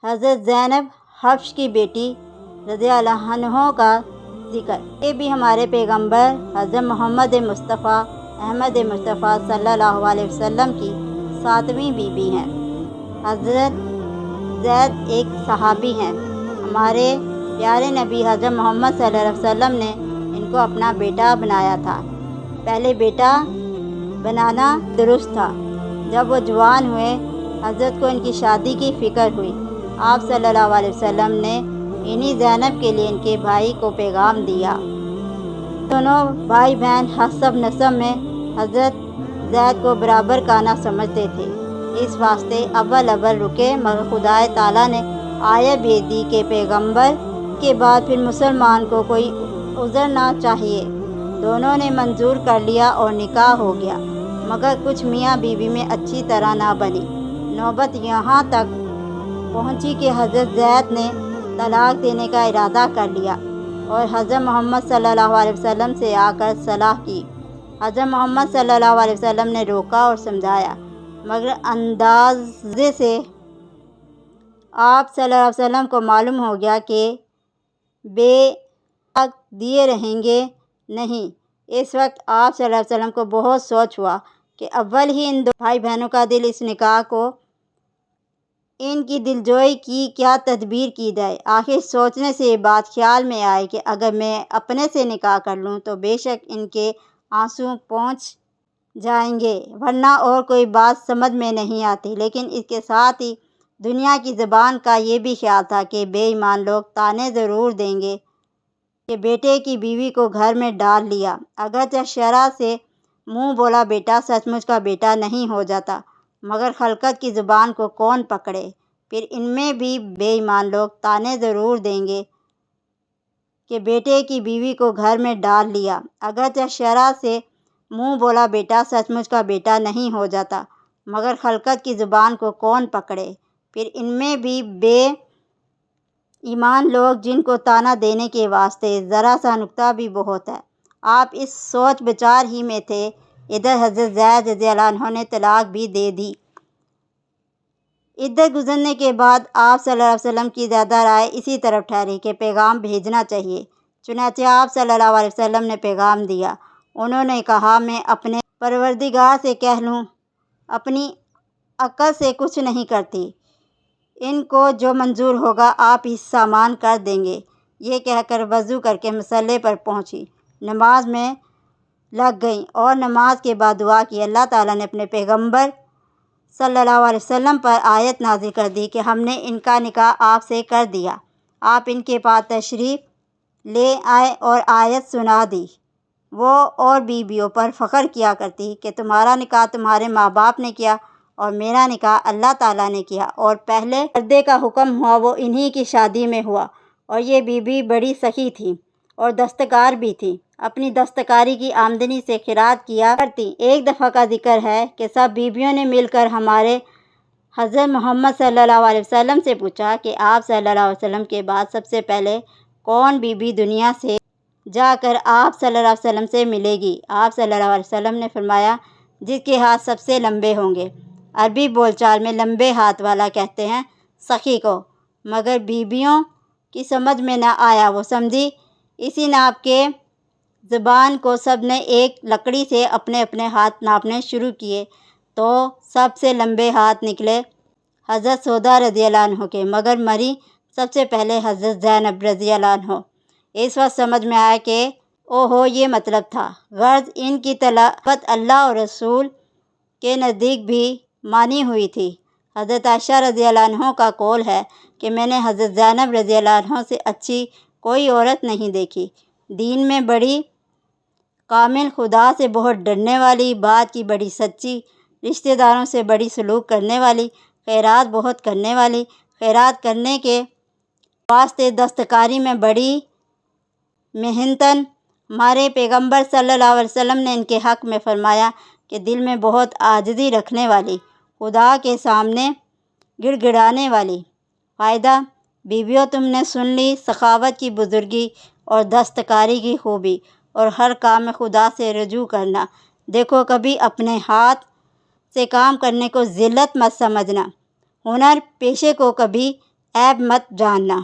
حضرت زینب حبش کی بیٹی رضی اللہ عنہ کا ذکر۔ یہ بھی ہمارے پیغمبر حضرت محمد مصطفیٰ احمد مصطفیٰ صلی اللہ علیہ وسلم کی 7ویں بیوی ہیں۔ حضرت زید ایک صحابی ہیں۔ ہمارے پیارے نبی حضرت محمد صلی اللہ علیہ وسلم نے ان کو اپنا بیٹا بنایا تھا۔ پہلے بیٹا بنانا درست تھا۔ جب وہ جوان ہوئے، حضرت کو ان کی شادی کی فکر ہوئی۔ آپ صلی اللہ علیہ وسلم نے انہی زینب کے لیے ان کے بھائی کو پیغام دیا۔ دونوں بھائی بہن حسب نسب میں حضرت زید کو برابر کا نہ سمجھتے تھے، اس واسطے اول رکے، مگر خدا تعالیٰ نے آیت بھیج دی کہ پیغمبر کے بعد پھر مسلمان کو کوئی عذر نہ چاہیے۔ دونوں نے منظور کر لیا اور نکاح ہو گیا، مگر کچھ میاں بیوی میں اچھی طرح نہ بنی۔ نوبت یہاں تک پہنچی کہ حضرت زید نے طلاق دینے کا ارادہ کر لیا اور حضرت محمد صلی اللہ علیہ وسلم سے آ کر صلاح کی۔ حضرت محمد صلی اللہ علیہ وسلم نے روکا اور سمجھایا، مگر اندازے سے آپ صلی اللہ علیہ وسلم کو معلوم ہو گیا کہ بے حق دیے رہیں گے نہیں۔ اس وقت آپ صلی اللہ علیہ وسلم کو بہت سوچ ہوا کہ اول ہی ان دو بھائی بہنوں کا دل اس نکاح کو، ان کی دلجوئی کی کیا تدبیر کی جائے۔ آخر سوچنے سے یہ بات خیال میں آئی کہ اگر میں اپنے سے نکاح کر لوں تو بے شک ان کے آنسو پہنچ جائیں گے، ورنہ اور کوئی بات سمجھ میں نہیں آتی۔ لیکن اس کے ساتھ ہی دنیا کی زبان کا یہ بھی خیال تھا کہ بے ایمان لوگ طعنے ضرور دیں گے کہ بیٹے کی بیوی کو گھر میں ڈال لیا۔ اگرچہ شرع سے منہ بولا بیٹا سچ مچ کا بیٹا نہیں ہو جاتا، مگر خلقت کی زبان کو کون پکڑے؟ پھر ان میں بھی بے ایمان لوگ طعنے ضرور دیں گے کہ بیٹے کی بیوی کو گھر میں ڈال لیا۔ اگرچہ شرع سے منہ بولا بیٹا سچ مچ کا بیٹا نہیں ہو جاتا، مگر خلقت کی زبان کو کون پکڑے؟ پھر ان میں بھی بے ایمان لوگ جن کو طعنہ دینے کے واسطے ذرا سا نکتہ بھی بہت ہے۔ آپ اس سوچ بچار ہی میں تھے، ادھر حضرت زید رضی اللہ عنہ نے طلاق بھی دے دی۔ عدت گزرنے کے بعد آپ صلی اللہ علیہ وسلم کی زیادہ رائے اسی طرف ٹھہری کہ پیغام بھیجنا چاہیے۔ چنانچہ آپ صلی اللہ علیہ وسلم نے پیغام دیا۔ انہوں نے کہا، میں اپنے پروردگار سے کہہ لوں، اپنی عقل سے کچھ نہیں کرتی، ان کو جو منظور ہوگا آپ ہی سامان کر دیں گے۔ یہ کہہ کر وضو کر کے مصلے پر پہنچی، نماز میں لگ گئیں اور نماز کے بعد دعا کی۔ اللہ تعالیٰ نے اپنے پیغمبر صلی اللہ علیہ وسلم پر آیت نازل کر دی کہ ہم نے ان کا نکاح آپ سے کر دیا۔ آپ ان کے پاس تشریف لے آئے اور آیت سنا دی۔ وہ اور بیویوں پر فخر کیا کرتی کہ تمہارا نکاح تمہارے ماں باپ نے کیا اور میرا نکاح اللہ تعالیٰ نے کیا، اور پہلے پردے کا حکم ہوا وہ انہی کی شادی میں ہوا، اور یہ بیوی بڑی سخی تھی اور دستکار بھی تھی، اپنی دستکاری کی آمدنی سے خیرات کیا کرتی۔ ایک دفعہ کا ذکر ہے کہ سب بیویوں نے مل کر ہمارے حضرت محمد صلی اللہ علیہ وسلم سے پوچھا کہ آپ صلی اللہ علیہ وسلم کے بعد سب سے پہلے کون بیوی دنیا سے جا کر آپ صلی اللہ علیہ وسلم سے ملے گی؟ آپ صلی اللہ علیہ وسلم نے فرمایا، جس کے ہاتھ سب سے لمبے ہوں گے۔ عربی بول چال میں لمبے ہاتھ والا کہتے ہیں سخی کو، مگر بیویوں کی سمجھ میں نہ آیا، وہ سمجھی اسی ناپ کے زبان کو سب نے ایک لکڑی سے اپنے اپنے ہاتھ ناپنے شروع کیے تو سب سے لمبے ہاتھ نکلے حضرت سودا رضی اللہ عنہ کے، مگر مری سب سے پہلے حضرت زینب رضی اللہ عنہ۔ اس وقت سمجھ میں آیا کہ اوہو یہ مطلب تھا، غرض ان کی طلبت اللہ اور رسول کے نزدیک بھی مانی ہوئی تھی۔ حضرت عائشہ رضی اللہ عنہ کا قول ہے کہ میں نے حضرت زینب رضی اللہ عنہ سے اچھی کوئی عورت نہیں دیکھی، دین میں بڑی کامل، خدا سے بہت ڈرنے والی، بات کی بڑی سچی، رشتہ داروں سے بڑی سلوک کرنے والی، خیرات بہت کرنے والی، خیرات کرنے کے واسطے دستکاری میں بڑی محنتن۔ ہمارے پیغمبر صلی اللہ علیہ وسلم نے ان کے حق میں فرمایا کہ دل میں بہت عاجزی رکھنے والی، خدا کے سامنے گڑ گڑانے والی۔ فائدہ: بیویوں تم نے سن لی سخاوت کی بزرگی اور دستکاری کی خوبی، اور ہر کام میں خدا سے رجوع کرنا۔ دیکھو کبھی اپنے ہاتھ سے کام کرنے کو ذلت مت سمجھنا، ہنر پیشے کو کبھی عیب مت جاننا۔